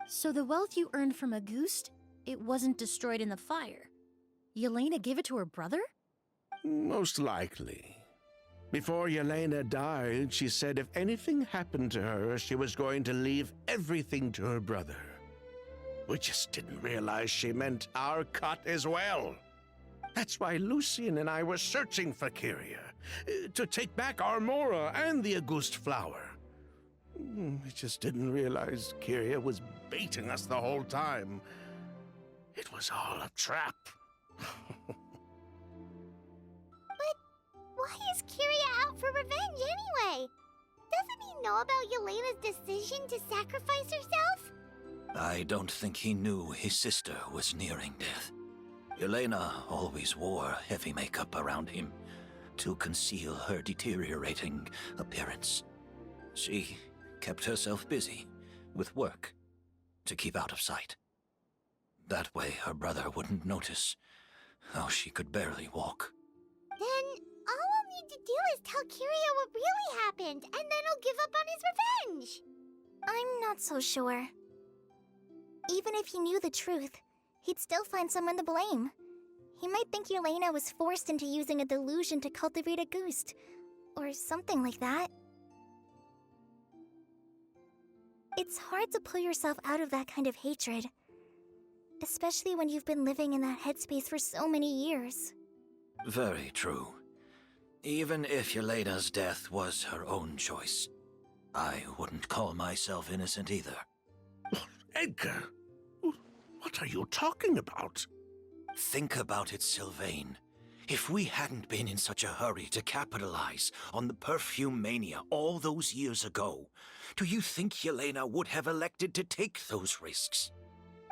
So the wealth you earned from Auguste, it wasn't destroyed in the fire. Yelena gave it to her brother? Most likely. Before Yelena died, she said if anything happened to her, she was going to leave everything to her brother. We just didn't realize she meant our cut as well. That's why Lucian and I were searching for Kyria, to take back Armora and the Auguste flower. We just didn't realize Kyria was baiting us the whole time. It was all a trap. But why is Kyria out for revenge anyway? Doesn't he know about Yelena's decision to sacrifice herself? I don't think he knew his sister was nearing death. Yelena always wore heavy makeup around him to conceal her deteriorating appearance. She kept herself busy with work to keep out of sight. That way her brother wouldn't notice how she could barely walk. Then all we'll need to do is tell Kyria what really happened, and then he'll give up on his revenge. I'm not so sure. Even if he knew the truth, he'd still find someone to blame. He might think Yelena was forced into using a delusion to cultivate Auguste, or something like that. It's hard to pull yourself out of that kind of hatred, especially when you've been living in that headspace for so many years. Very true. Even if Yelena's death was her own choice, I wouldn't call myself innocent either. Edgar, what are you talking about? Think about it, Sylvain. If we hadn't been in such a hurry to capitalize on the perfume mania all those years ago, do you think Yelena would have elected to take those risks?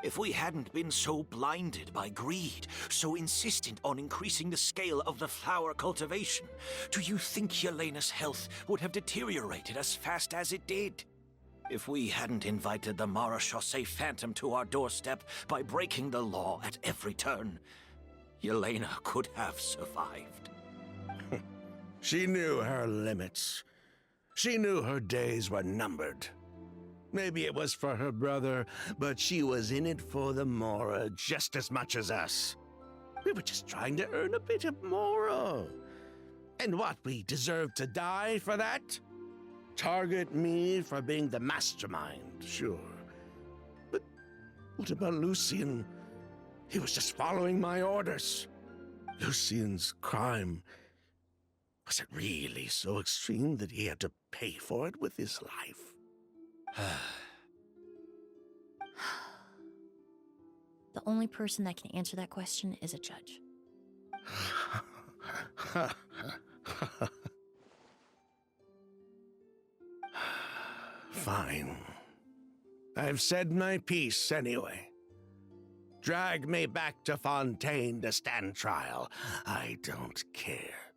If we hadn't been so blinded by greed, so insistent on increasing the scale of the flower cultivation, do you think Yelena's health would have deteriorated as fast as it did? If we hadn't invited the Marechaussee Phantom to our doorstep by breaking the law at every turn, Yelena could have survived. She knew her limits. She knew her days were numbered. Maybe it was for her brother, but she was in it for the Mora just as much as us. We were just trying to earn a bit of Mora. And what, we deserve to die for that? Target me for being the mastermind, sure. But what about Lucian? He was just following my orders. Lucian's crime, was it really so extreme that he had to pay for it with his life? The only person that can answer that question is a judge. Fine. I've said my piece anyway. Drag me back to Fontaine to stand trial. I don't care.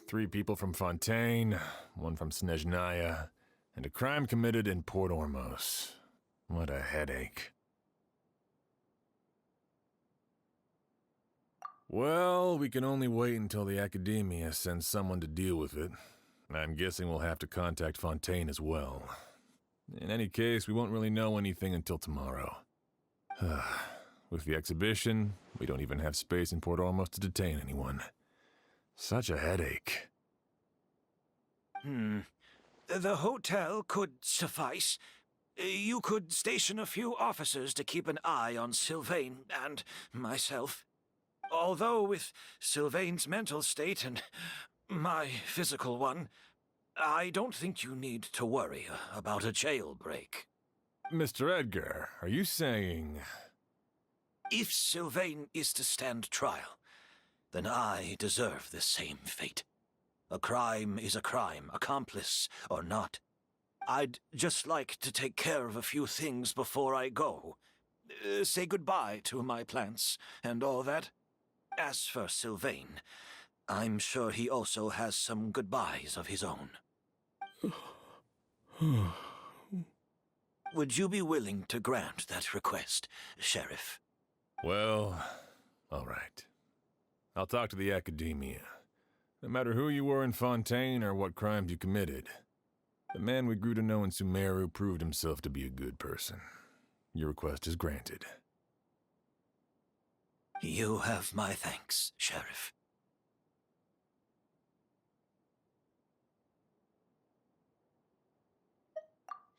3 people from Fontaine, 1 from Snezhnaya, and a crime committed in Port Ormos. What a headache. Well, we can only wait until the Academia sends someone to deal with it. I'm guessing we'll have to contact Fontaine as well. In any case, we won't really know anything until tomorrow. With the exhibition, we don't even have space in Port Ormos to detain anyone. Such a headache. The hotel could suffice. You could station a few officers to keep an eye on Sylvain and myself. Although with Sylvain's mental state and my physical one, I don't think you need to worry about a jailbreak. Mr. Edgar, are you saying... If Sylvain is to stand trial, then I deserve the same fate. A crime is a crime, accomplice or not. I'd just like to take care of a few things before I go. Say goodbye to my plants and all that. As for Sylvain, I'm sure he also has some goodbyes of his own. Would you be willing to grant that request, Sheriff? Well, all right. I'll talk to the Academia. No matter who you were in Fontaine or what crimes you committed, The man we grew to know in Sumeru proved himself to be a good person. Your request is granted. You have my thanks, Sheriff.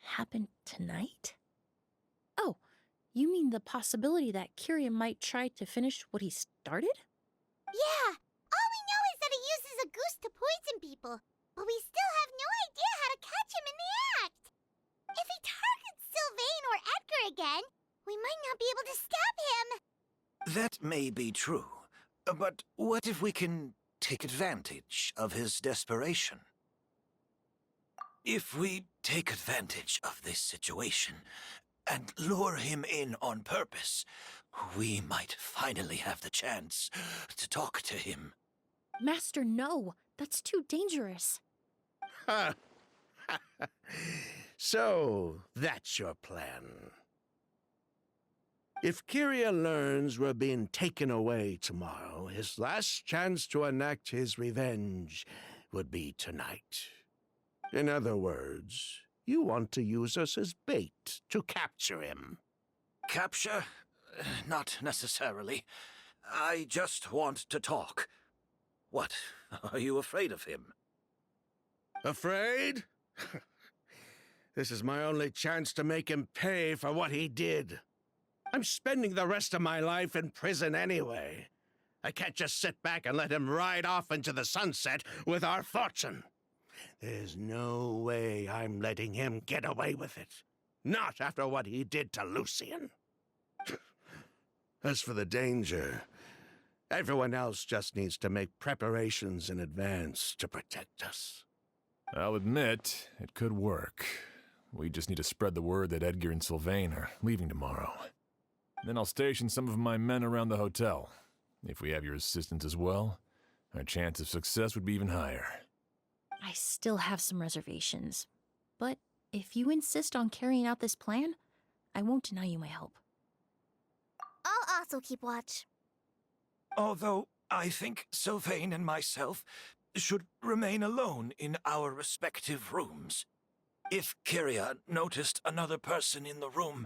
Happened tonight? Oh, you mean the possibility that Kiria might try to finish what he started? Yeah, all we know is that he uses a goose to poison people, but we still have no idea how to catch him in the act. If he targets Sylvain or Edgar again, we might not be able to stop him. That may be true, but what if we can take advantage of his desperation? If we take advantage of this situation and lure him in on purpose, we might finally have the chance to talk to him. Master, no. That's too dangerous. Ha! So, that's your plan. If Kiria learns we're being taken away tomorrow, his last chance to enact his revenge would be tonight. In other words, you want to use us as bait to capture him. Capture? Not necessarily. I just want to talk. What? Are you afraid of him? Afraid? This is my only chance to make him pay for what he did. I'm spending the rest of my life in prison anyway. I can't just sit back and let him ride off into the sunset with our fortune. There's no way I'm letting him get away with it. Not after what he did to Lucian. As for the danger, everyone else just needs to make preparations in advance to protect us. I'll admit, it could work. We just need to spread the word that Edgar and Sylvain are leaving tomorrow. Then I'll station some of my men around the hotel. If we have your assistance as well, our chance of success would be even higher. I still have some reservations. But if you insist on carrying out this plan, I won't deny you my help. I'll also keep watch. Although I think Sylvain and myself should remain alone in our respective rooms. If Kiria noticed another person in the room,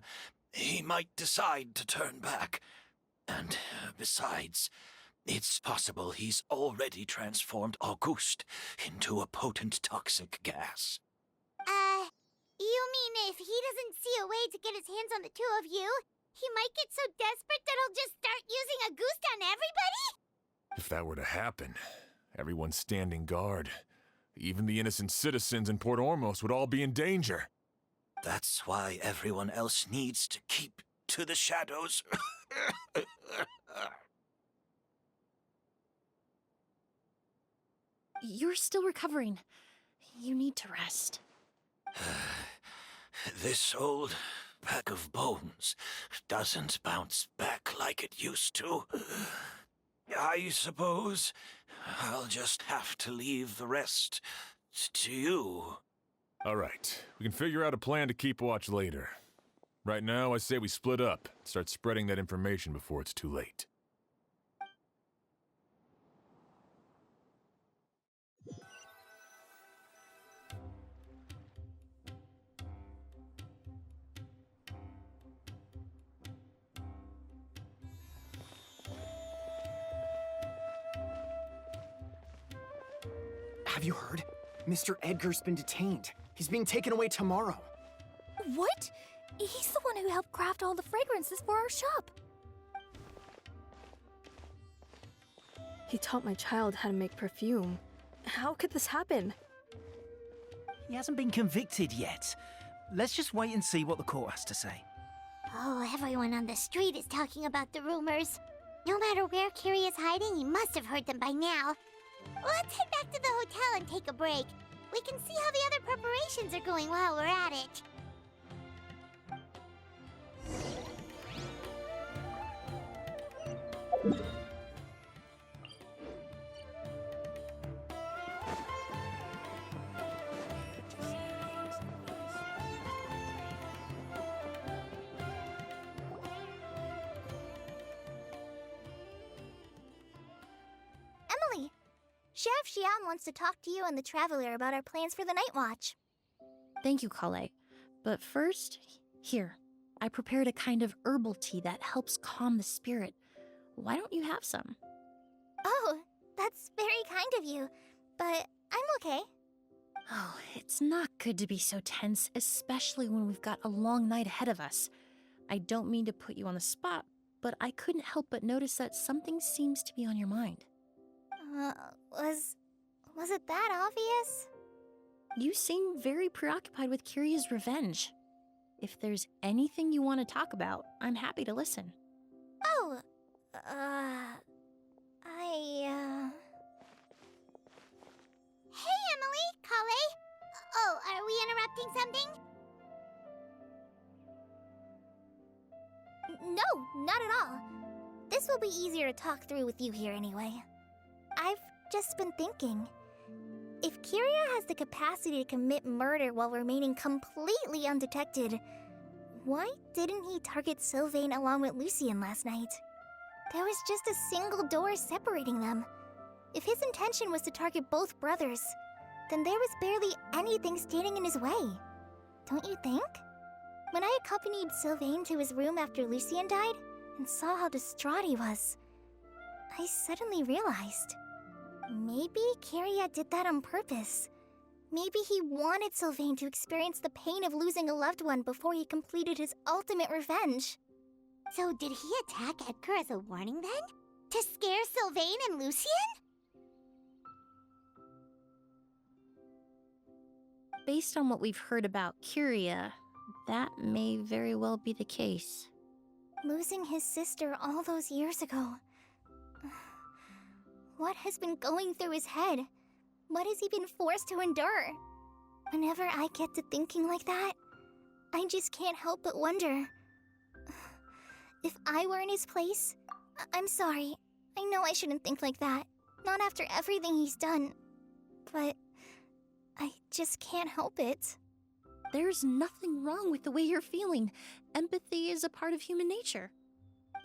he might decide to turn back. And besides, it's possible he's already transformed Auguste into a potent toxic gas. You mean if he doesn't see a way to get his hands on the two of you, he might get so desperate that he'll just start using a goose on everybody? If that were to happen, everyone standing guard, even the innocent citizens in Port Ormos would all be in danger. That's why everyone else needs to keep to the shadows. You're still recovering. You need to rest. This old bag of bones doesn't bounce back like it used to. I suppose I'll just have to leave the rest to you. All right, we can figure out a plan to keep watch later. Right now, I say we split up, start spreading that information before it's too late. Have you heard? Mr. Edgar's been detained. He's being taken away tomorrow. What? He's the one who helped craft all the fragrances for our shop. He taught my child how to make perfume. How could this happen? He hasn't been convicted yet. Let's just wait and see what the court has to say. Oh, everyone on the street is talking about the rumors. No matter where Kiri is hiding, he must have heard them by now. Let's head back to the hotel and take a break. We can see how the other preparations are going while we're at it. Emily, Sheriff Xian wants to talk to you and the Traveler about our plans for the Night Watch. Thank you, Kale. But first, here, I prepared a kind of herbal tea that helps calm the spirit. Why don't you have some? Oh, that's very kind of you, but I'm okay. Oh, it's not good to be so tense, especially when we've got a long night ahead of us. I don't mean to put you on the spot, but I couldn't help but notice that something seems to be on your mind. Was it that obvious? You seem very preoccupied with Kiria's revenge. If there's anything you want to talk about, I'm happy to listen. Oh, Hey, Emily, Kale. Oh, are we interrupting something? No, not at all. This will be easier to talk through with you here anyway. I've just been thinking. If Kiria has the capacity to commit murder while remaining completely undetected, why didn't he target Sylvain along with Lucien last night? There was just a single door separating them. If his intention was to target both brothers, then there was barely anything standing in his way. Don't you think? When I accompanied Sylvain to his room after Lucien died and saw how distraught he was, I suddenly realized. Maybe Kiria did that on purpose. Maybe he wanted Sylvain to experience the pain of losing a loved one before he completed his ultimate revenge. So did he attack Edgar as a warning then? To scare Sylvain and Lucien? Based on what we've heard about Kiria, that may very well be the case. Losing his sister all those years ago. What has been going through his head? What has he been forced to endure? Whenever I get to thinking like that, I just can't help but wonder. If I were in his place, I'm sorry. I know I shouldn't think like that. Not after everything he's done. But I just can't help it. There's nothing wrong with the way you're feeling. Empathy is a part of human nature.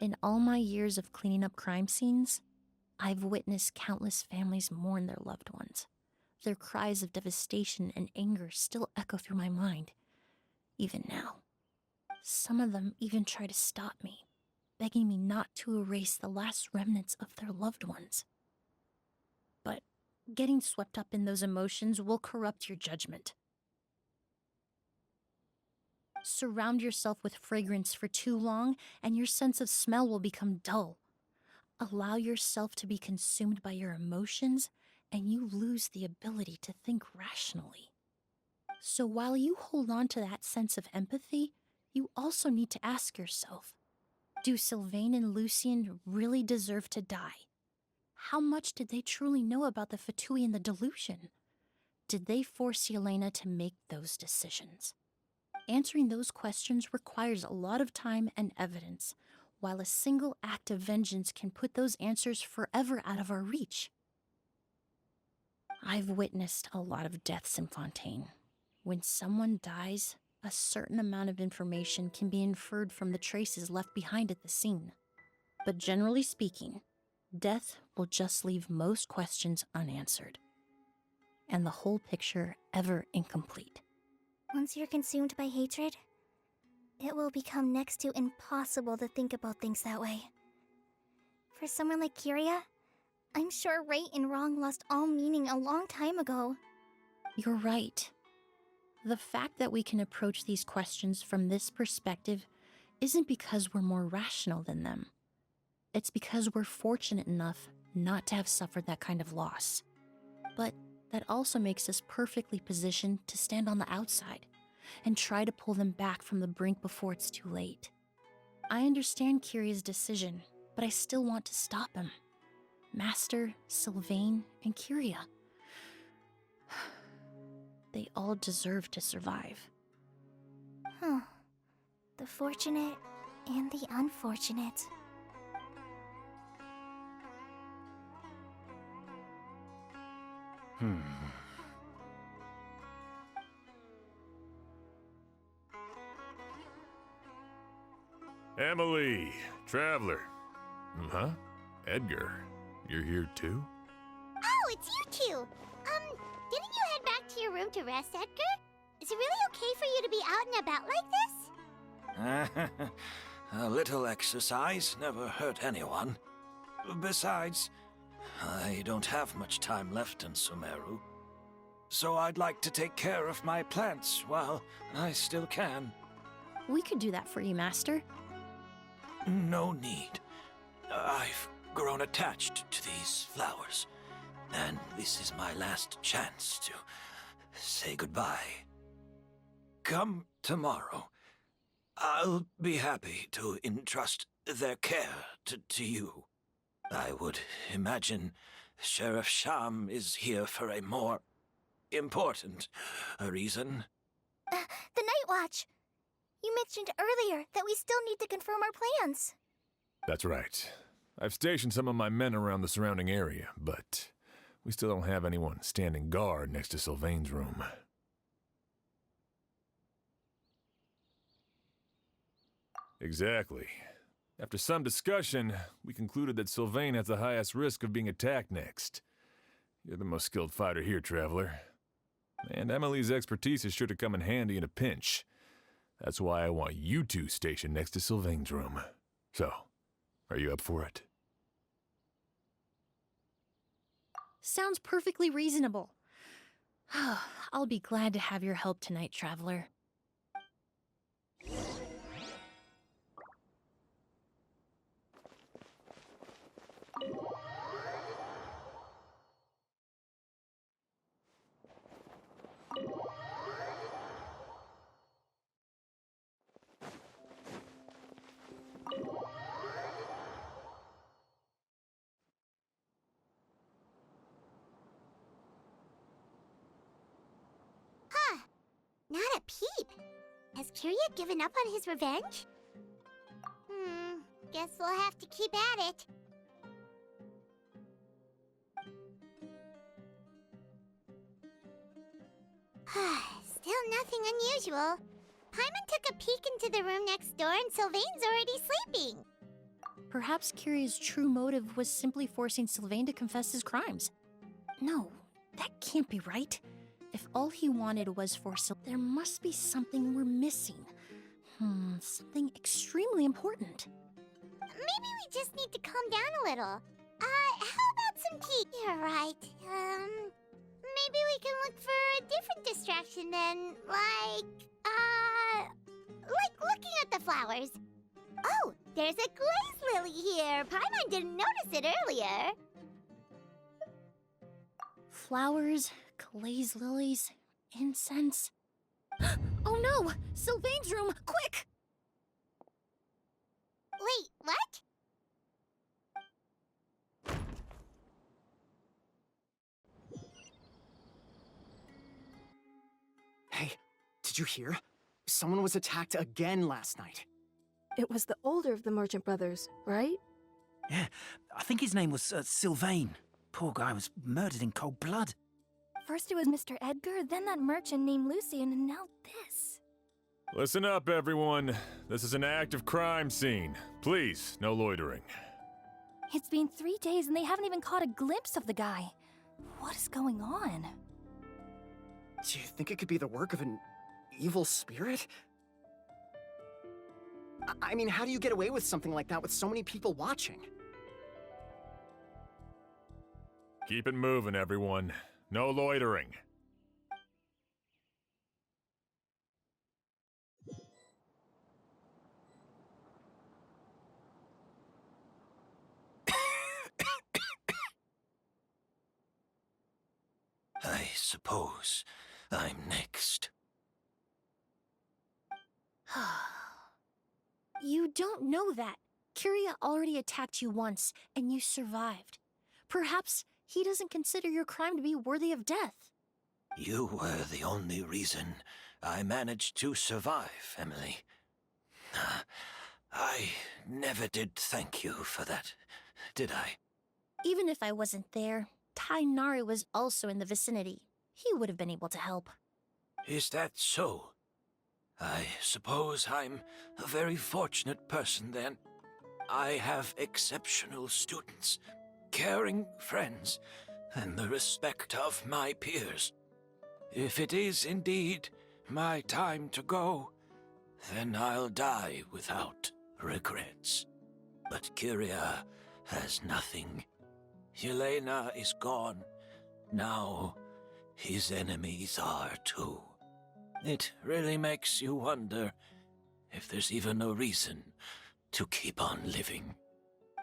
In all my years of cleaning up crime scenes, I've witnessed countless families mourn their loved ones. Their cries of devastation and anger still echo through my mind, even now. Some of them even try to stop me, begging me not to erase the last remnants of their loved ones. But getting swept up in those emotions will corrupt your judgment. Surround yourself with fragrance for too long, and your sense of smell will become dull. Allow yourself to be consumed by your emotions, and you lose the ability to think rationally. So while you hold on to that sense of empathy, you also need to ask yourself, do Sylvain and Lucien really deserve to die? How much did they truly know about the Fatui and the delusion? Did they force Yelena to make those decisions? Answering those questions requires a lot of time and evidence, while a single act of vengeance can put those answers forever out of our reach. I've witnessed a lot of deaths in Fontaine. When someone dies, a certain amount of information can be inferred from the traces left behind at the scene. But generally speaking, death will just leave most questions unanswered, and the whole picture ever incomplete. Once you're consumed by hatred, it will become next to impossible to think about things that way. For someone like Kiria, I'm sure right and wrong lost all meaning a long time ago. You're right. The fact that we can approach these questions from this perspective isn't because we're more rational than them. It's because we're fortunate enough not to have suffered that kind of loss. But that also makes us perfectly positioned to stand on the outside and try to pull them back from the brink before it's too late. I understand Kiria's decision, but I still want to stop him. Master, Sylvain, and Kiria. They all deserve to survive. The fortunate and the unfortunate. Emily, Traveler. Huh? Edgar, you're here too? Oh, it's you two! Didn't you head back to your room to rest, Edgar? Is it really out and about like this? A little exercise never hurt anyone. Besides, I don't have much time left in Sumeru. So I'd like to take care of my plants while I still can. We could do that for you, Master. No need. I've grown attached to these flowers, and this is my last chance to say goodbye. Come tomorrow. I'll be happy to entrust their care to you. I would imagine Sheriff Sham is here for a more important reason. The Night Watch! You mentioned earlier that we still need to confirm our plans. That's right. I've stationed some of my men around the surrounding area, but we still don't have anyone standing guard next to Sylvain's room. Exactly. After some discussion, we concluded that Sylvain has the highest risk of being attacked next. You're the most skilled fighter here, Traveler. And Emily's expertise is sure to come in handy in a pinch. That's why I want you two stationed next to Sylvain's room. So, are you up for it? Sounds perfectly reasonable. I'll be glad to have your help tonight, Traveler. Not a peep. Has Kiria given up on his revenge? Guess we'll have to keep at it. Still nothing unusual. Paimon took a peek into the room next door and Sylvain's already sleeping. Perhaps Kiria's true motive was simply forcing Sylvain to confess his crimes. No, that can't be right. If all he wanted was for there must be something we're missing. Something extremely important. Maybe we just need to calm down a little. How about some tea? You're right. Maybe we can look for a different distraction then, like looking at the flowers. Oh, there's a glaze lily here. Paimon didn't notice it earlier. Flowers, glaze lilies, incense. Oh no! Sylvain's room! Quick! Wait, what? Hey, did you hear? Someone was attacked again last night. It was the older of the merchant brothers, right? Yeah, I think his name was Sylvain. Poor guy was murdered in cold blood. First it was Mr. Edgar, then that merchant named Lucian, and now this. Listen up, everyone. This is an active crime scene. Please, no loitering. It's been 3 days and they haven't even caught a glimpse of the guy. What is going on? Do you think it could be the work of an evil spirit? I mean, how do you get away with something like that with so many people watching? Keep it moving, everyone. No loitering. I suppose I'm next. You don't know that. Kiria already attacked you once, and you survived. Perhaps he doesn't consider your crime to be worthy of death. You were the only reason I managed to survive, Emily. I never did thank you for that, did I? Even if I wasn't there, Tainari was also in the vicinity. He would have been able to help. Is that so? I suppose I'm a very fortunate person then. I have exceptional students, caring friends, and the respect of my peers. If it is indeed my time to go, then I'll die without regrets. But Kyria has nothing. Yelena is gone. Now, his enemies are too. It really makes you wonder if there's even a reason to keep on living.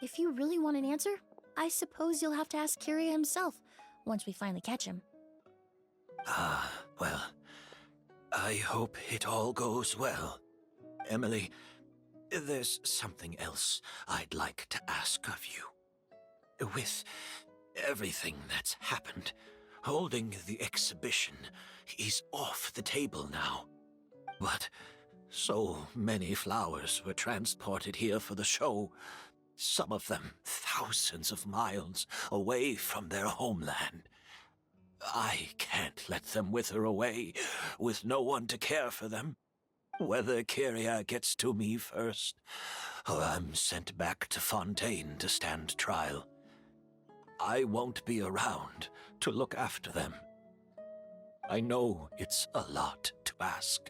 If you really want an answer, I suppose you'll have to ask Kyria himself once we finally catch him. Well, I hope it all goes well. Emily, there's something else I'd like to ask of you. With everything that's happened, holding the exhibition is off the table now. But so many flowers were transported here for the show, some of them thousands of miles away from their homeland. I can't let them wither away with no one to care for them. Whether Kyria gets to me first, or I'm sent back to Fontaine to stand trial, I won't be around to look after them. I know it's a lot to ask,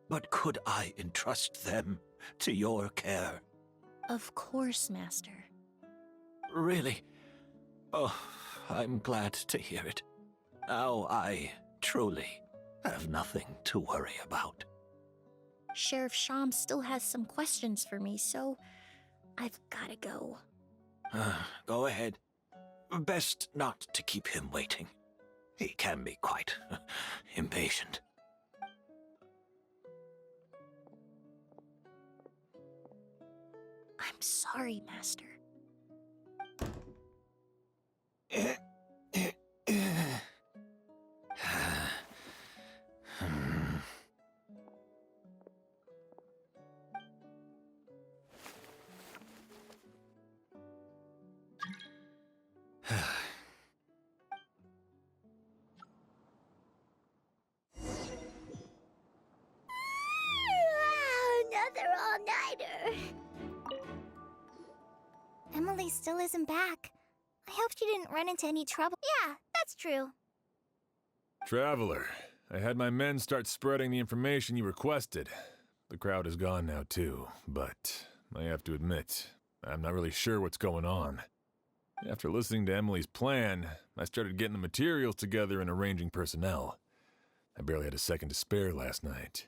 but could I entrust them to your care? Of course, Master. Really? Oh, I'm glad to hear it. Now I truly have nothing to worry about. Sheriff Sham still has some questions for me, so I've gotta go. Go ahead. Best not to keep him waiting. He can be quite impatient. I'm sorry, Master. Another all-nighter. Emily still isn't back. I hope she didn't run into any trouble. Yeah, that's true. Traveler, I had my men start spreading the information you requested. The crowd is gone now too, but I have to admit, I'm not really sure what's going on. After listening to Emily's plan, I started getting the materials together and arranging personnel. I barely had a second to spare last night.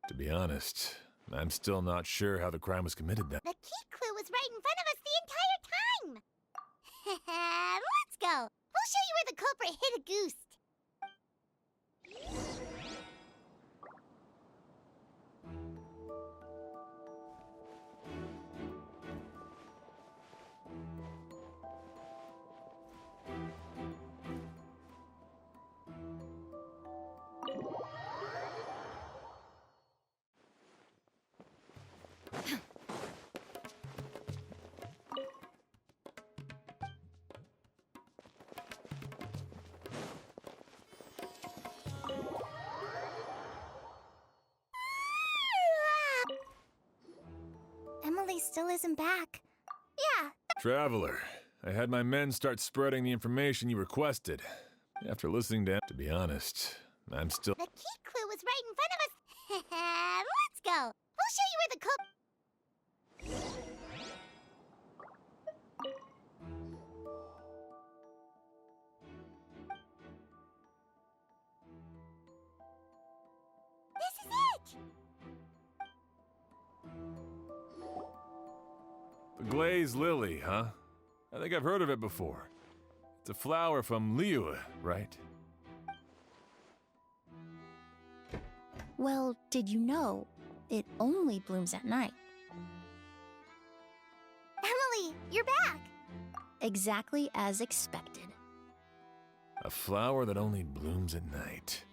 To be honest, I'm still not sure how the crime was committed then. The key clue was right in front of us the entire time. Let's go. We'll show you where the culprit hid a goose. Emily still isn't back. Yeah. Traveler, I had my men start spreading the information you requested. After listening to be honest, I'm still... The key clue was right in front of us. Let's go. We'll show you where the culprit... This is it! The glazed lily, huh? I think I've heard of it before. It's a flower from Liyue, right? Well, did you know it only blooms at night? Emily, you're back! Exactly as expected. A flower that only blooms at night.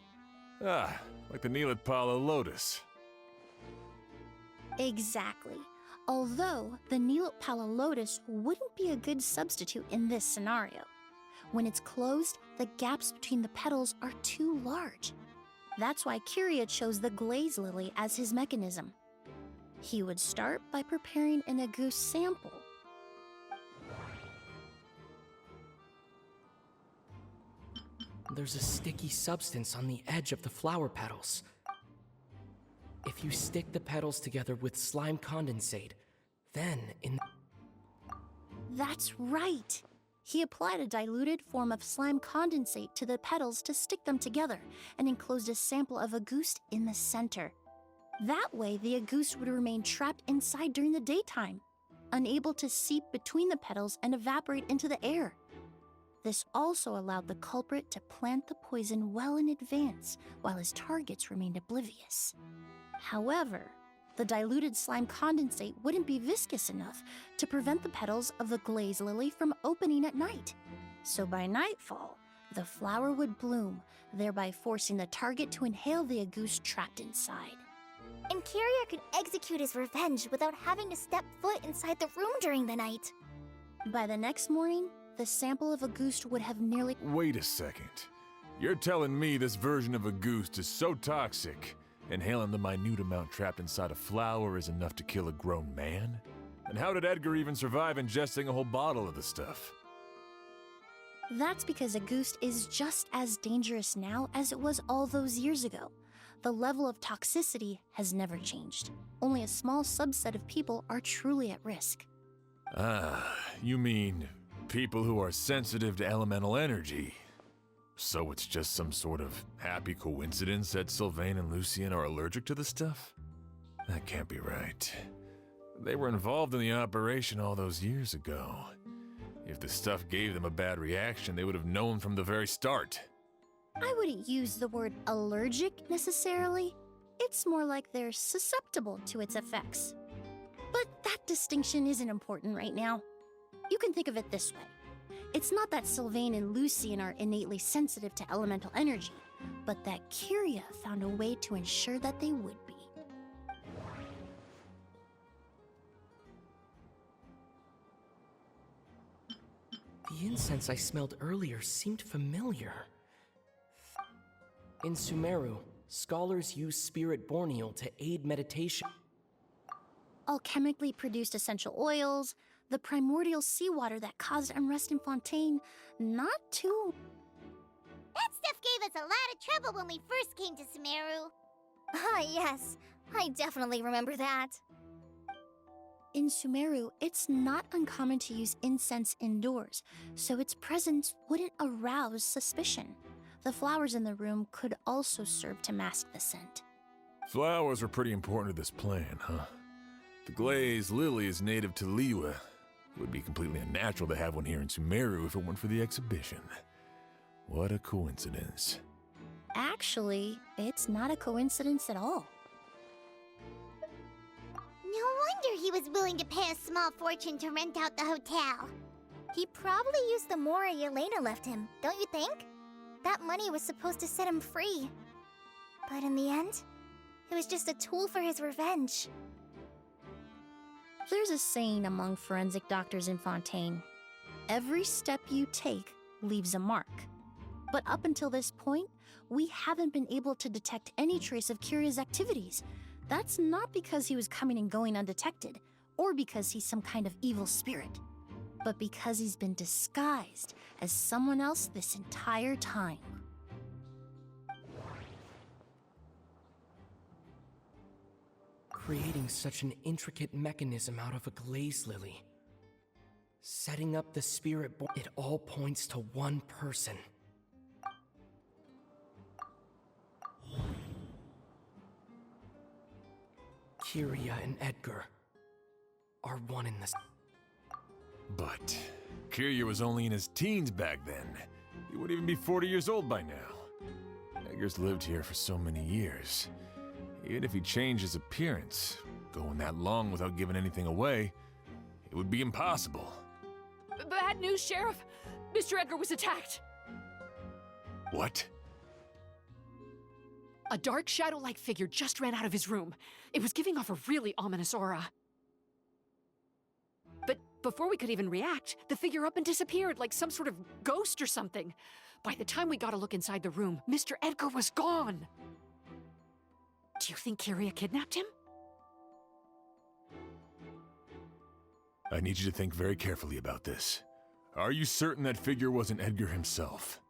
Ah, like the Neelitpala lotus. Exactly. Although the Neelitpala lotus wouldn't be a good substitute in this scenario. When it's closed, the gaps between the petals are too large. That's why Kyria chose the glaze lily as his mechanism. He would start by preparing an agouti sample. There's a sticky substance on the edge of the flower petals. If you stick the petals together with slime condensate, then in... That's right! He applied a diluted form of slime condensate to the petals to stick them together and enclosed a sample of Auguste in the center. That way, the Auguste would remain trapped inside during the daytime, unable to seep between the petals and evaporate into the air. This also allowed the culprit to plant the poison well in advance while his targets remained oblivious. However, the diluted slime condensate wouldn't be viscous enough to prevent the petals of the glaze lily from opening at night. So by nightfall, the flower would bloom, thereby forcing the target to inhale the Auguste trapped inside. And Kyria could execute his revenge without having to step foot inside the room during the night. By the next morning, the sample of Auguste would have nearly... Wait a second. You're telling me this version of Auguste is so toxic, inhaling the minute amount trapped inside a flower is enough to kill a grown man? And how did Edgar even survive ingesting a whole bottle of the stuff? That's because Auguste is just as dangerous now as it was all those years ago. The level of toxicity has never changed. Only a small subset of people are truly at risk. Ah, you mean people who are sensitive to elemental energy. So it's just some sort of happy coincidence that Sylvain and Lucien are allergic to the stuff? That can't be right. They were involved in the operation all those years ago. If the stuff gave them a bad reaction, they would have known from the very start. I wouldn't use the word allergic necessarily. It's more like they're susceptible to its effects. But that distinction isn't important right now. You can think of it this way. It's not that Sylvain and Lucien are innately sensitive to elemental energy, but that Kyria found a way to ensure that they would be. The incense I smelled earlier seemed familiar. In Sumeru, scholars use spirit borneal to aid meditation. Alchemically produced essential oils, the primordial seawater that caused unrest in Fontaine, not too... That stuff gave us a lot of trouble when we first came to Sumeru. Ah, yes. I definitely remember that. In Sumeru, it's not uncommon to use incense indoors, so its presence wouldn't arouse suspicion. The flowers in the room could also serve to mask the scent. Flowers were pretty important to this plan, huh? The glazed lily is native to Liyue. It would be completely unnatural to have one here in Sumeru if it weren't for the exhibition. What a coincidence. Actually, it's not a coincidence at all. No wonder he was willing to pay a small fortune to rent out the hotel. He probably used the Mora Yelena left him, don't you think? That money was supposed to set him free. But in the end, it was just a tool for his revenge. There's a saying among forensic doctors in Fontaine. Every step you take leaves a mark. But up until this point, we haven't been able to detect any trace of Kyria's activities. That's not because he was coming and going undetected, or because he's some kind of evil spirit, but because he's been disguised as someone else this entire time. Creating such an intricate mechanism out of a glaze lily. Setting up the spirit it all points to one person. Kyria and Edgar are one in the... But Kyria was only in his teens back then. He wouldn't even be 40 years old by now. Edgar's lived here for so many years. Even if he changed his appearance, going that long without giving anything away, it would be impossible. Bad news, Sheriff! Mr. Edgar was attacked! What? A dark shadow-like figure just ran out of his room. It was giving off a really ominous aura. But before we could even react, the figure up and disappeared like some sort of ghost or something. By the time we got a look inside the room, Mr. Edgar was gone! Do you think Kyria kidnapped him? I need you to think very carefully about this. Are you certain that figure wasn't Edgar himself?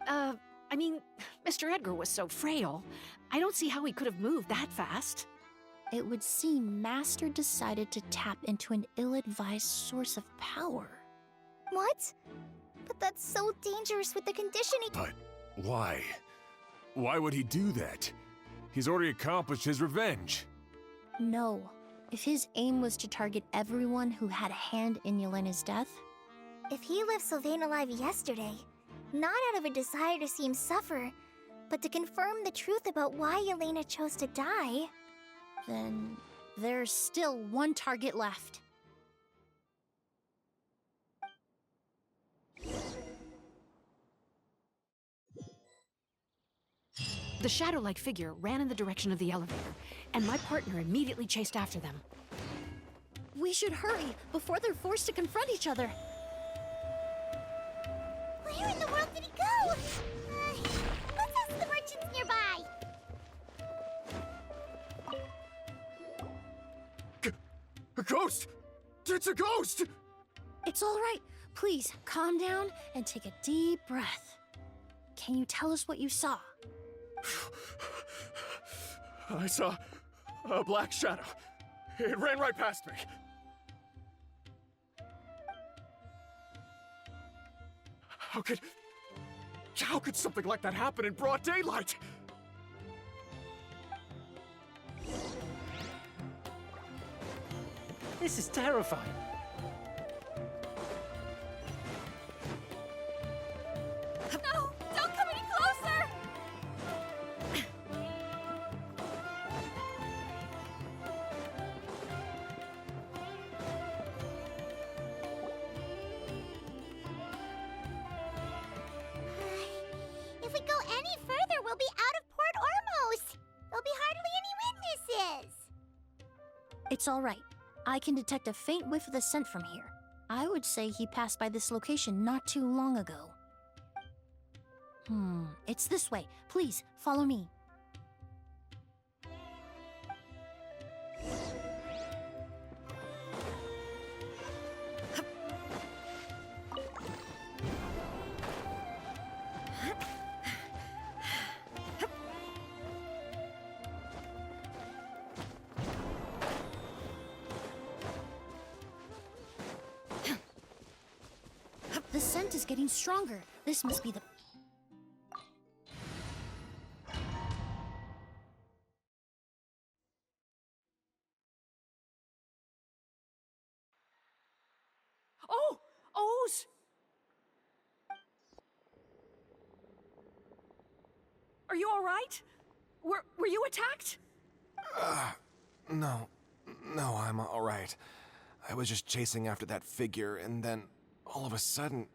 I I mean, Mr. Edgar was so frail. I don't see how he could have moved that fast. It would seem Master decided to tap into an ill-advised source of power. What? But that's so dangerous with the conditioning. But why? Why would he do that? He's already accomplished his revenge. No. If his aim was to target everyone who had a hand in Yelena's death... If he left Sylvain alive yesterday, not out of a desire to see him suffer, but to confirm the truth about why Yelena chose to die... then there's still one target left. The shadow-like figure ran in the direction of the elevator, and my partner immediately chased after them. We should hurry before they're forced to confront each other. Where in the world did he go? Let's ask the merchants nearby. A ghost! It's a ghost! It's all right. Please, calm down and take a deep breath. Can you tell us what you saw? I saw a black shadow. It ran right past me. How could something like that happen in broad daylight? This is terrifying. No! Don't come any closer! If we go any further, we'll be out of Port Ormos. There'll be hardly any witnesses. It's all right. I can detect a faint whiff of the scent from here. I would say he passed by this location not too long ago. It's this way. Please, follow me. The scent is getting stronger. This must be the... Oh! O's! Are you all right? Were you attacked? No, I'm all right. I was just chasing after that figure, and then all of a sudden,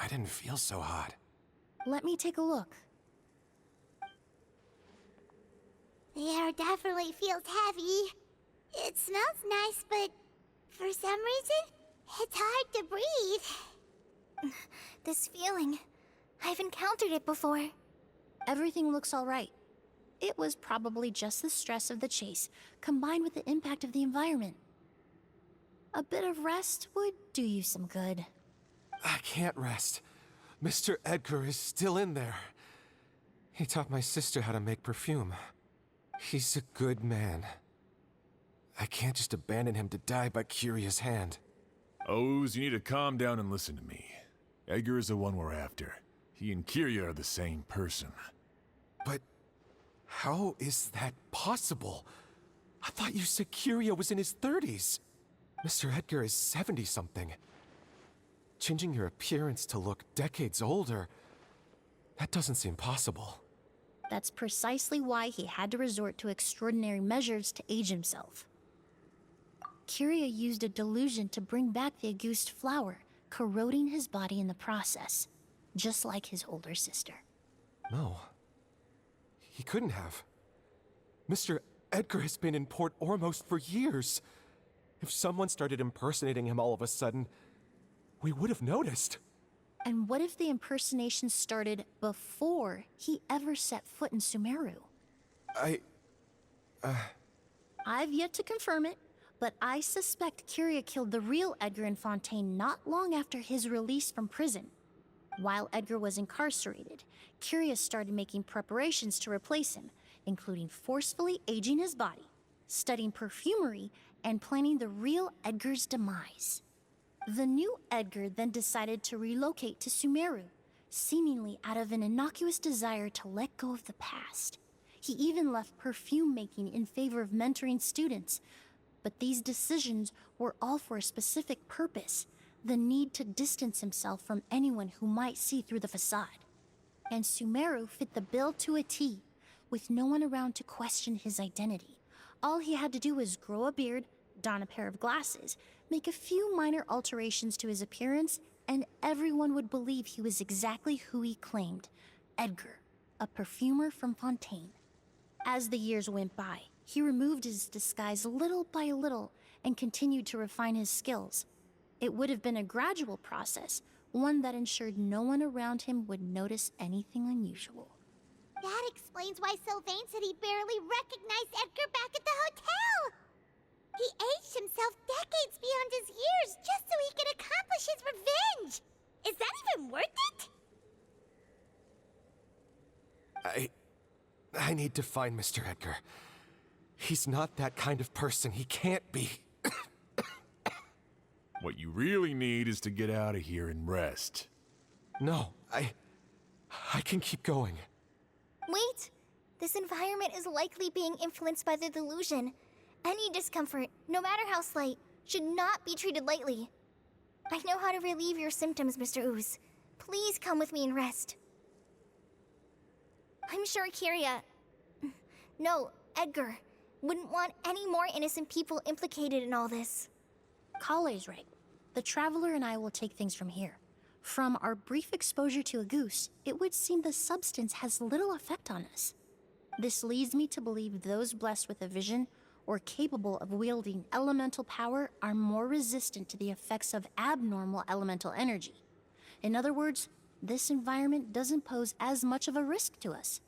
I didn't feel so hot. Let me take a look. The air definitely feels heavy. It smells nice, but for some reason, it's hard to breathe. This feeling, I've encountered it before. Everything looks all right. It was probably just the stress of the chase, combined with the impact of the environment. A bit of rest would do you some good. I can't rest. Mr. Edgar is still in there. He taught my sister how to make perfume. He's a good man. I can't just abandon him to die by Curia's hand. O's, you need to calm down and listen to me. Edgar is the one we're after. He and Kyria are the same person. But how is that possible? I thought you said Kyria was in his 30s. Mr. Edgar is 70-something. Changing your appearance to look decades older, that doesn't seem possible. That's precisely why he had to resort to extraordinary measures to age himself. Kyria used a delusion to bring back the Auguste flower, corroding his body in the process, just like his older sister. No. He couldn't have. Mr. Edgar has been in Port Ormos for years. If someone started impersonating him all of a sudden, we would have noticed. And what if the impersonation started before he ever set foot in Sumeru? I've yet to confirm it, but I suspect Kyria killed the real Edgar Fontaine not long after his release from prison. While Edgar was incarcerated, Curious started making preparations to replace him, including forcefully aging his body, studying perfumery, and planning the real Edgar's demise. The new Edgar then decided to relocate to Sumeru, seemingly out of an innocuous desire to let go of the past. He even left perfume making in favor of mentoring students. But these decisions were all for a specific purpose: the need to distance himself from anyone who might see through the facade. And Sumeru fit the bill to a T, with no one around to question his identity. All he had to do was grow a beard, don a pair of glasses, make a few minor alterations to his appearance, and everyone would believe he was exactly who he claimed: Edgar, a perfumer from Fontaine. As the years went by, he removed his disguise little by little and continued to refine his skills. It would have been a gradual process, one that ensured no one around him would notice anything unusual. That explains why Sylvain said he barely recognized Edgar back at the hotel! He aged himself decades beyond his years just so he could accomplish his revenge! Is that even worth it? I need to find Mr. Edgar. He's not that kind of person. He can't be. What you really need is to get out of here and rest. No, I can keep going. Wait! This environment is likely being influenced by the delusion. Any discomfort, no matter how slight, should not be treated lightly. I know how to relieve your symptoms, Mr. Ooze. Please come with me and rest. I'm sure Edgar wouldn't want any more innocent people implicated in all this. Kale's right. The Traveler and I will take things from here. From our brief exposure to a goose, it would seem the substance has little effect on us. This leads me to believe those blessed with a vision or capable of wielding elemental power are more resistant to the effects of abnormal elemental energy. In other words, this environment doesn't pose as much of a risk to us.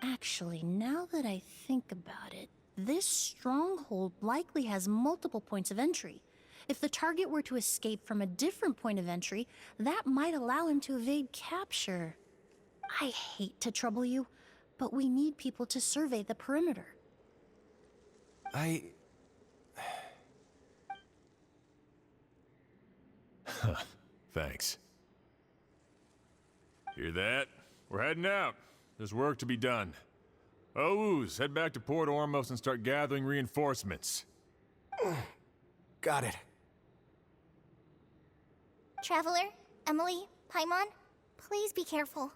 Actually, now that I think about it, this stronghold likely has multiple points of entry. If the target were to escape from a different point of entry, that might allow him to evade capture. I hate to trouble you, but we need people to survey the perimeter. Thanks. Hear that? We're heading out. There's work to be done. Ooze, head back to Port Ormos and start gathering reinforcements. Got it. Traveler, Emily, Paimon, please be careful.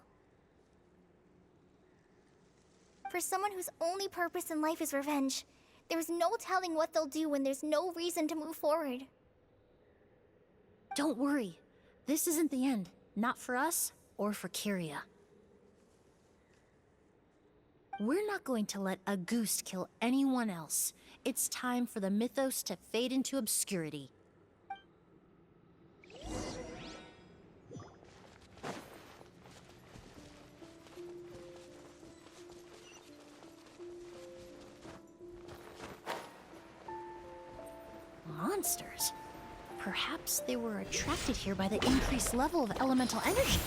For someone whose only purpose in life is revenge, there's no telling what they'll do when there's no reason to move forward. Don't worry. This isn't the end. Not for us or for Kyria. We're not going to let a goose kill anyone else. It's time for the mythos to fade into obscurity. Monsters? Perhaps they were attracted here by the increased level of elemental energy.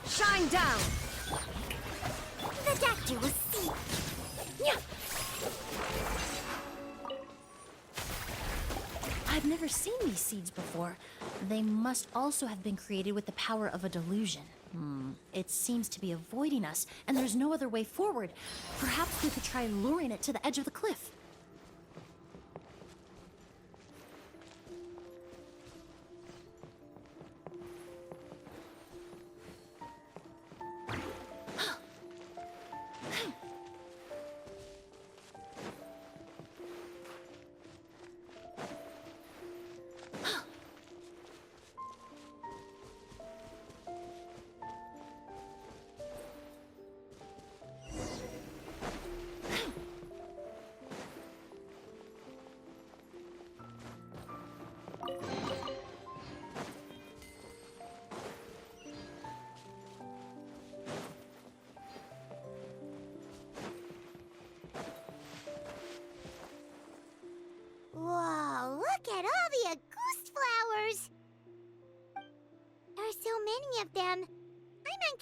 Shine down! The doctor will see. Yeah. I've never seen these seeds before. They must also have been created with the power of a delusion. It seems to be avoiding us, and there's no other way forward. Perhaps we could try luring it to the edge of the cliff.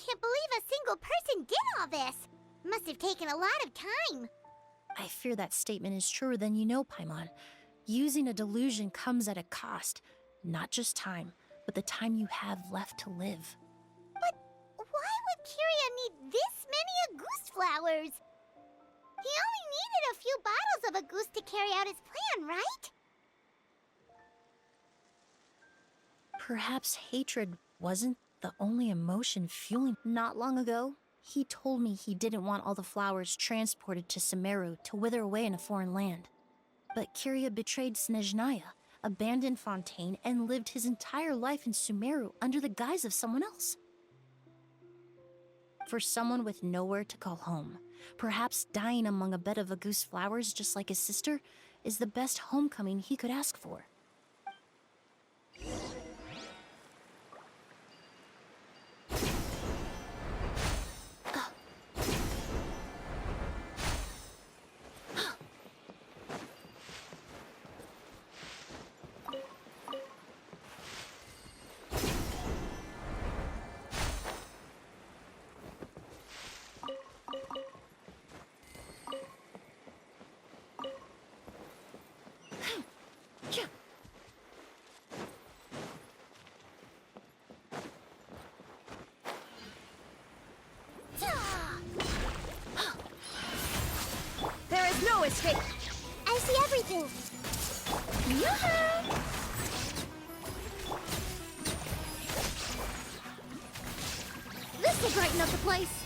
can't believe a single person did all this. Must have taken a lot of time. I fear that statement is truer than you know, Paimon. Using a delusion comes at a cost. Not just time, but the time you have left to live. But why would Kiria need this many Auguste flowers? He only needed a few bottles of Auguste to carry out his plan, right? Perhaps hatred wasn't the only emotion fueling. Not long ago, he told me he didn't want all the flowers transported to Sumeru to wither away in a foreign land. But Kiria betrayed Snezhnaya, abandoned Fontaine, and lived his entire life in Sumeru under the guise of someone else. For someone with nowhere to call home, perhaps dying among a bed of Auguste flowers just like his sister is the best homecoming he could ask for. There is no escape! I see everything! Yoo-hoo! This will brighten up the place!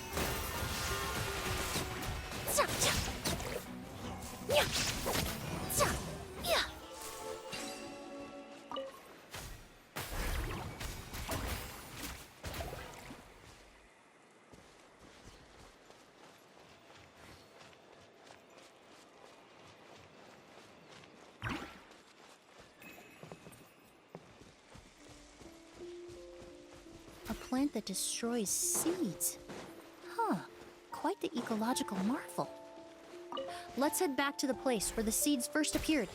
A plant that destroys seeds. Huh, quite the ecological marvel. Let's head back to the place where the seeds first appeared.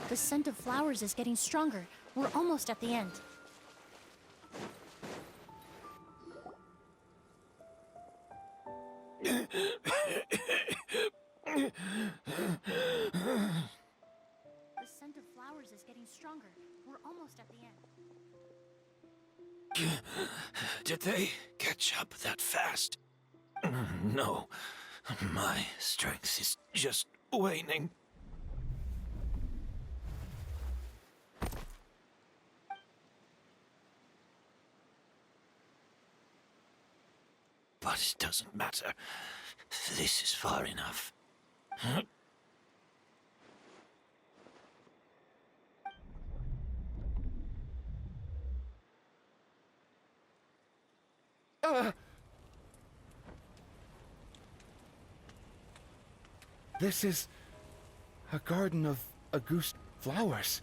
The scent of flowers is getting stronger. We're almost at the end. The scent of flowers is getting stronger. We're almost at the end. Did they catch up that fast? No. My strength is just waning. But it doesn't matter. This is far enough. This is a garden of Auguste flowers.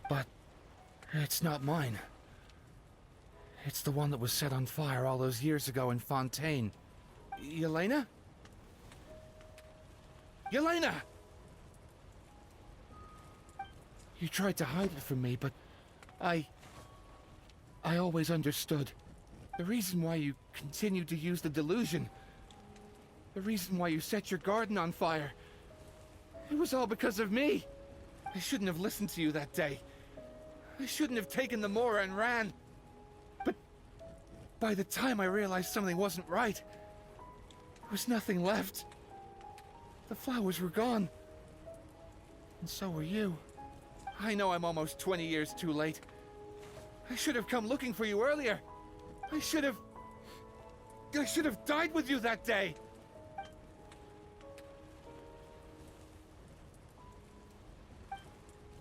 But it's not mine. It's the one that was set on fire all those years ago in Fontaine. Yelena? Yelena! You tried to hide it from me, but I always understood. The reason why you continued to use the delusion, the reason why you set your garden on fire, it was all because of me. I shouldn't have listened to you that day. I shouldn't have taken the Mora and ran. But by the time I realized something wasn't right, there was nothing left. The flowers were gone. And so were you. I know I'm almost 20 years too late. I should have come looking for you earlier. I should have died with you that day.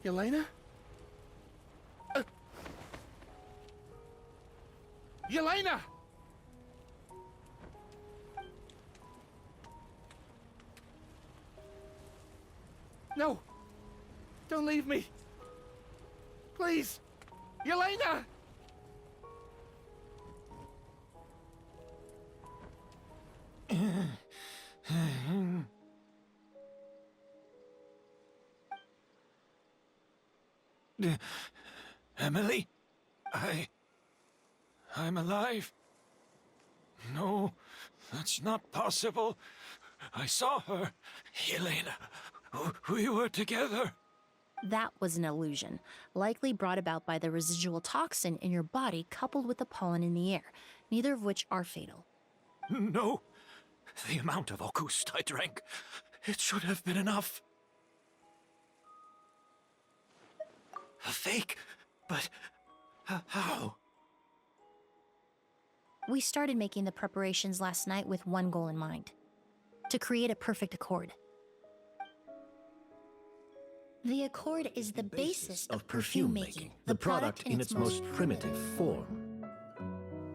Yelena? Yelena! No! Don't leave me! Please! Yelena! Emily? I'm alive. No, that's not possible. I saw her. Yelena. We were together. That was an illusion, likely brought about by the residual toxin in your body coupled with the pollen in the air, neither of which are fatal. No. The amount of Auguste I drank, it should have been enough. A fake? But how? We started making the preparations last night with one goal in mind: to create a perfect accord. The accord is the basis of perfume making, the product in its most primitive form.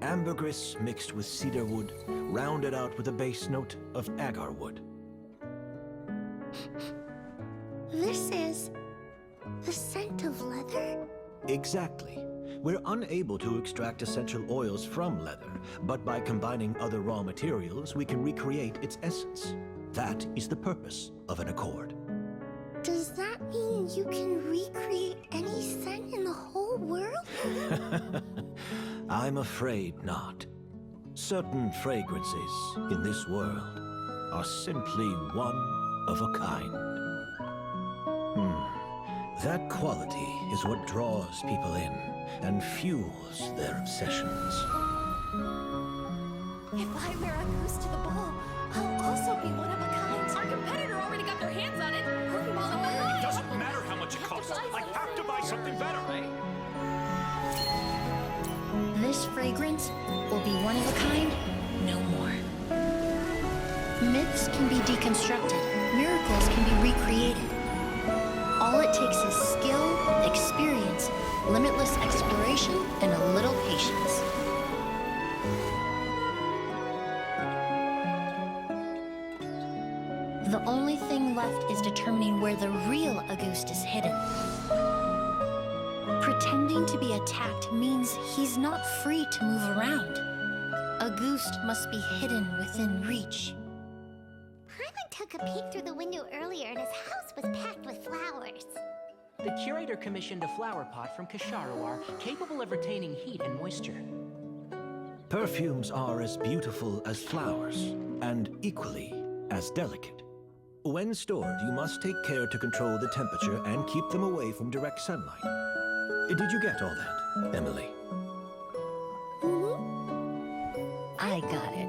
Ambergris mixed with cedarwood, rounded out with a base note of agarwood. This is the scent of leather? Exactly. We're unable to extract essential oils from leather, but by combining other raw materials, we can recreate its essence. That is the purpose of an accord. Does that mean you can recreate any scent in the whole world? I'm afraid not. Certain fragrances in this world are simply one of a kind. That quality is what draws people in and fuels their obsessions. If I wear a goose to the ball, I'll also be one of a kind. Our competitor already got their hands on it. Hurry, Mom. It doesn't matter how much it costs. I have to buy something better. This fragrance will be one of a kind, no more. Myths can be deconstructed, miracles can be recreated. All it takes is skill, experience, limitless exploration, and a little patience. The only thing left is determining where the real Auguste is hidden. Pretending to be attacked means he's not free to move around. Auguste must be hidden within reach. Paimon took a peek through the window earlier and his house was packed with flowers. The curator commissioned a flower pot from Kasharawar, capable of retaining heat and moisture. Perfumes are as beautiful as flowers, and equally as delicate. When stored, you must take care to control the temperature and keep them away from direct sunlight. Did you get all that, Emily? I got it.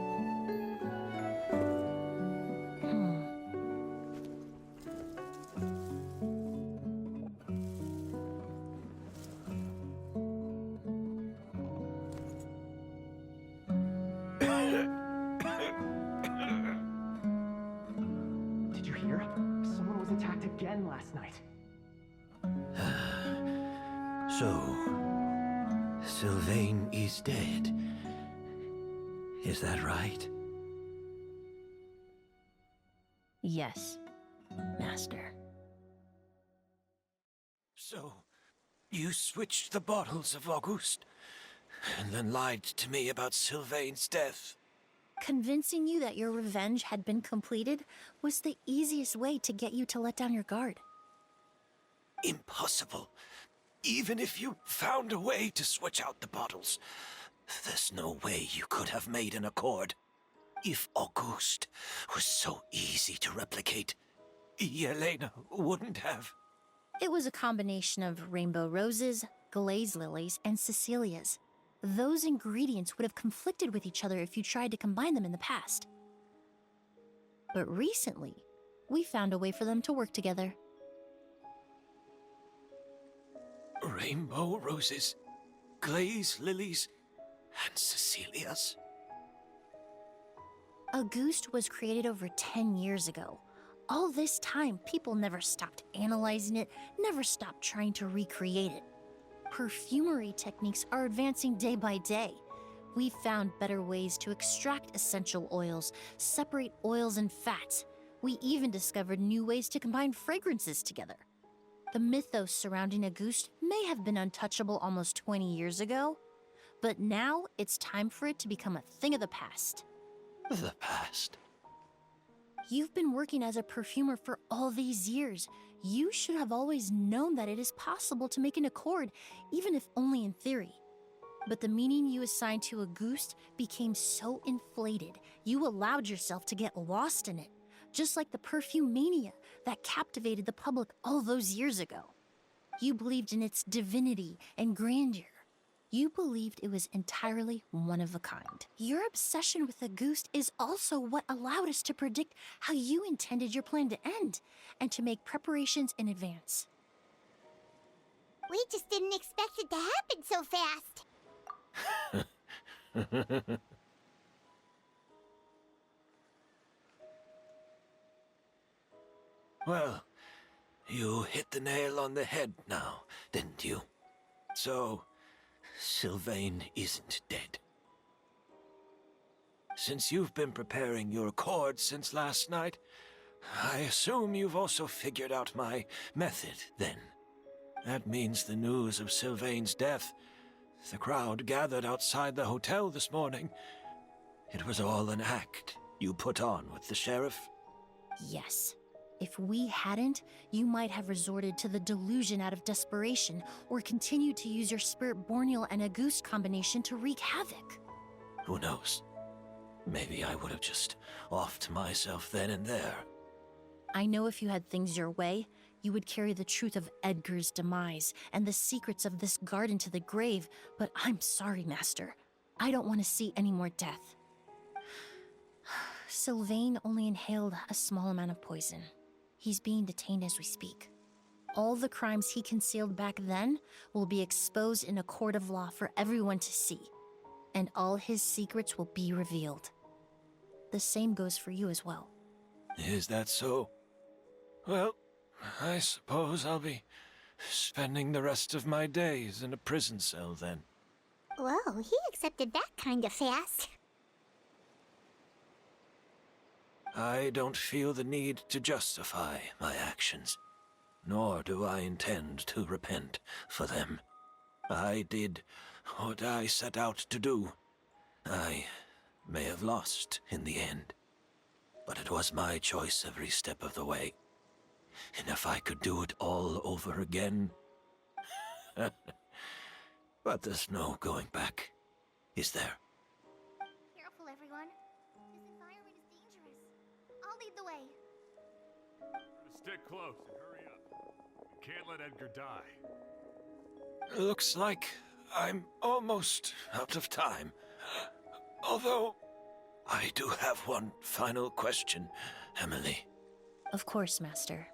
Did you hear? Someone was attacked again last night. So, Sylvain is dead. Is that right? Yes, Master. So, you switched the bottles of Auguste, and then lied to me about Sylvain's death. Convincing you that your revenge had been completed was the easiest way to get you to let down your guard. Impossible. Even if you found a way to switch out the bottles, there's no way you could have made an accord. If Auguste was so easy to replicate, Yelena wouldn't have. It was a combination of rainbow roses, glaze lilies, and Cecilias. Those ingredients would have conflicted with each other if you tried to combine them in the past. But recently, we found a way for them to work together. Rainbow roses, glaze lilies, and Cecilias. Auguste was created over 10 years ago. All this time, people never stopped analyzing it, never stopped trying to recreate it. Perfumery techniques are advancing day by day. We've found better ways to extract essential oils, separate oils and fats. We even discovered new ways to combine fragrances together. The mythos surrounding Auguste may have been untouchable almost 20 years ago, but now it's time for it to become a thing of the past. The past? You've been working as a perfumer for all these years. You should have always known that it is possible to make an accord, even if only in theory. But the meaning you assigned to Auguste became so inflated, you allowed yourself to get lost in it, just like the perfume mania that captivated the public all those years ago. You believed in its divinity and grandeur. You believed it was entirely one of a kind. Your obsession with Auguste is also what allowed us to predict how you intended your plan to end, and to make preparations in advance. We just didn't expect it to happen so fast. Well, you hit the nail on the head now, didn't you? So, Sylvain isn't dead. Since you've been preparing your accord since last night, I assume you've also figured out my method, then. That means the news of Sylvain's death, the crowd gathered outside the hotel this morning, it was all an act you put on with the sheriff? Yes. If we hadn't, you might have resorted to the delusion out of desperation, or continued to use your Spirit Borneal and Auguste combination to wreak havoc. Who knows? Maybe I would have just offed myself then and there. I know if you had things your way, you would carry the truth of Edgar's demise and the secrets of this garden to the grave, but I'm sorry, Master. I don't want to see any more death. Sylvain only inhaled a small amount of poison. He's being detained as we speak. All the crimes he concealed back then will be exposed in a court of law for everyone to see, and all his secrets will be revealed. The same goes for you as well. Is that so? Well, I suppose I'll be spending the rest of my days in a prison cell then. Whoa, he accepted that kind of fast. I don't feel the need to justify my actions, nor do I intend to repent for them. I did what I set out to do. I may have lost in the end, but it was my choice every step of the way. And if I could do it all over again... But there's no going back, is there? Careful, everyone. This environment is dangerous. I'll lead the way. Stick close and hurry up. We can't let Edgar die. Looks like I'm almost out of time. Although, I do have one final question, Emily. Of course, Master.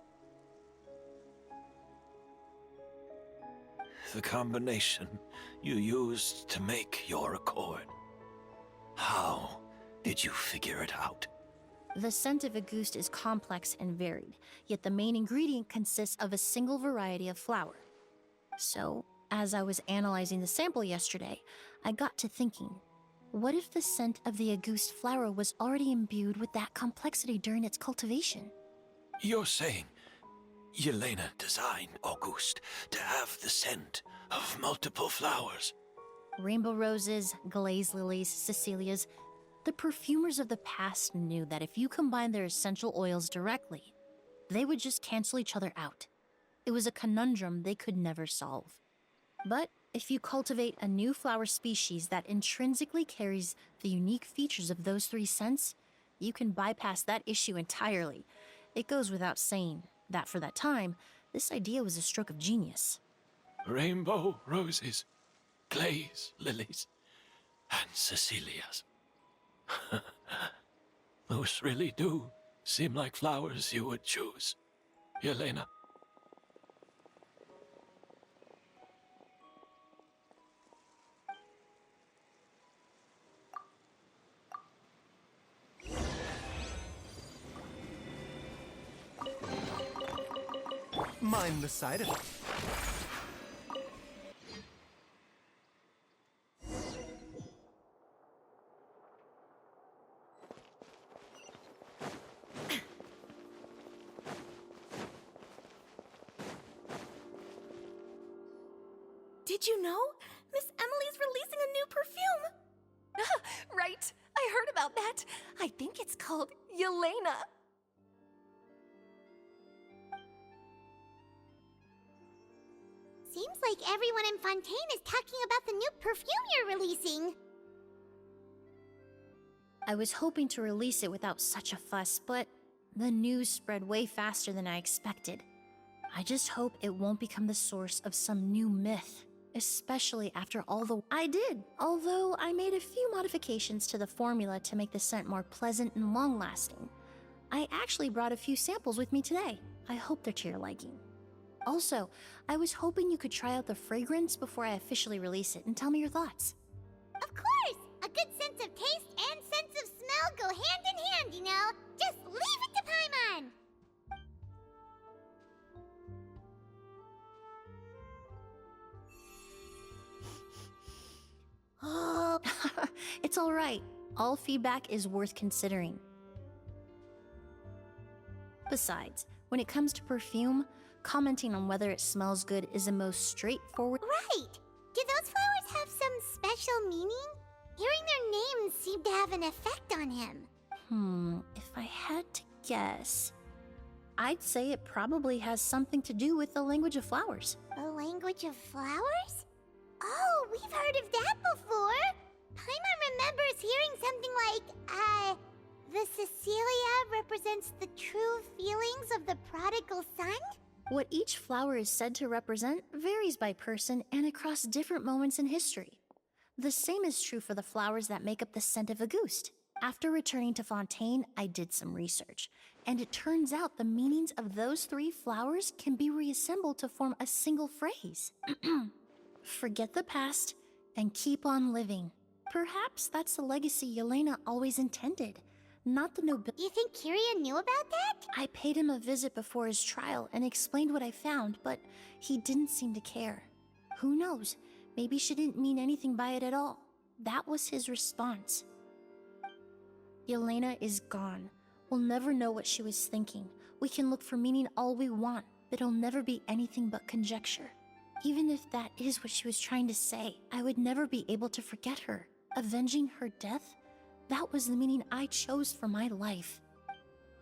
The combination you used to make your accord. How did you figure it out? The scent of Auguste is complex and varied, yet the main ingredient consists of a single variety of flower. So, as I was analyzing the sample yesterday, I got to thinking, what if the scent of the Auguste flower was already imbued with that complexity during its cultivation? You're saying Yelena designed Auguste to have the scent of multiple flowers? Rainbow roses, glaze lilies, Cecilias. The perfumers of the past knew that if you combined their essential oils directly, they would just cancel each other out. It was a conundrum they could never solve. But if you cultivate a new flower species that intrinsically carries the unique features of those three scents, you can bypass that issue entirely. It goes without saying that for that time, This idea was a stroke of genius. Rainbow roses, glaze lilies, and Cecilias. Those really do seem like flowers you would choose, Yelena. Mind the side of it. Did you know? Miss Emily's releasing a new perfume! Right, I heard about that. I think it's called Yelena. Seems like everyone in Fontaine is talking about the new perfume you're releasing. I was hoping to release it without such a fuss, but the news spread way faster than I expected. I just hope it won't become the source of some new myth, especially after all the I did, although I made a few modifications to the formula to make the scent more pleasant and long-lasting. I actually brought a few samples with me today. I hope they're to your liking. Also, I was hoping you could try out the fragrance before I officially release it and tell me your thoughts. Of course! A good sense of taste and sense of smell go hand in hand, you know? Just leave it to Paimon! Oh, it's all right. All feedback is worth considering. Besides, when it comes to perfume, commenting on whether it smells good is the most straightforward. Right! Do those flowers have some special meaning? Hearing their names seemed to have an effect on him. If I had to guess, I'd say it probably has something to do with the language of flowers. The language of flowers? Oh, we've heard of that before! Paimon remembers hearing something like, the Cecilia represents the true feelings of the prodigal son? What each flower is said to represent varies by person and across different moments in history. The same is true for the flowers that make up the scent of Auguste. After returning to Fontaine, I did some research, and it turns out the meanings of those 3 flowers can be reassembled to form a single phrase. Forget the past and keep on living. Perhaps that's the legacy Yelena always intended, not the nobility. You think Kiria knew about that? I paid him a visit before his trial and explained what I found, but he didn't seem to care. Who knows? Maybe she didn't mean anything by it at all. That was his response. Yelena is gone. We'll never know what she was thinking. We can look for meaning all we want, but it'll never be anything but conjecture. Even if that is what she was trying to say, I would never be able to forget her. Avenging her death? That was the meaning I chose for my life.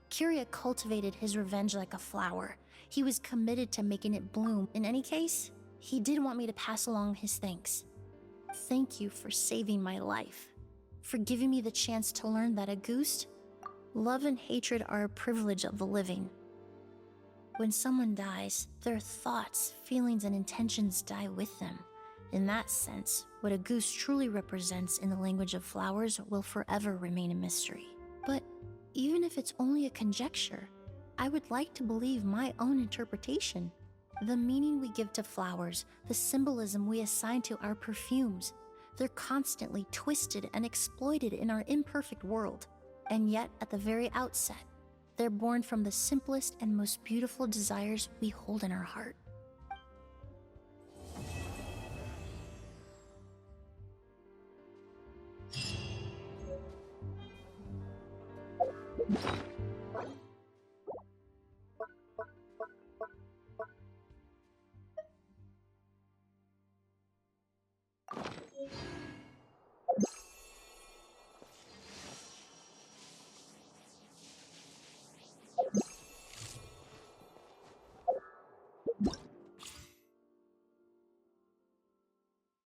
Kiria cultivated his revenge like a flower. He was committed to making it bloom. In any case, he did want me to pass along his thanks. Thank you for saving my life. For giving me the chance to learn that Auguste, love and hatred are a privilege of the living. When someone dies, their thoughts, feelings, and intentions die with them. In that sense, what Auguste truly represents in the language of flowers will forever remain a mystery. But even if it's only a conjecture, I would like to believe my own interpretation. The meaning we give to flowers, the symbolism we assign to our perfumes, they're constantly twisted and exploited in our imperfect world. And yet, at the very outset, they're born from the simplest and most beautiful desires we hold in our heart.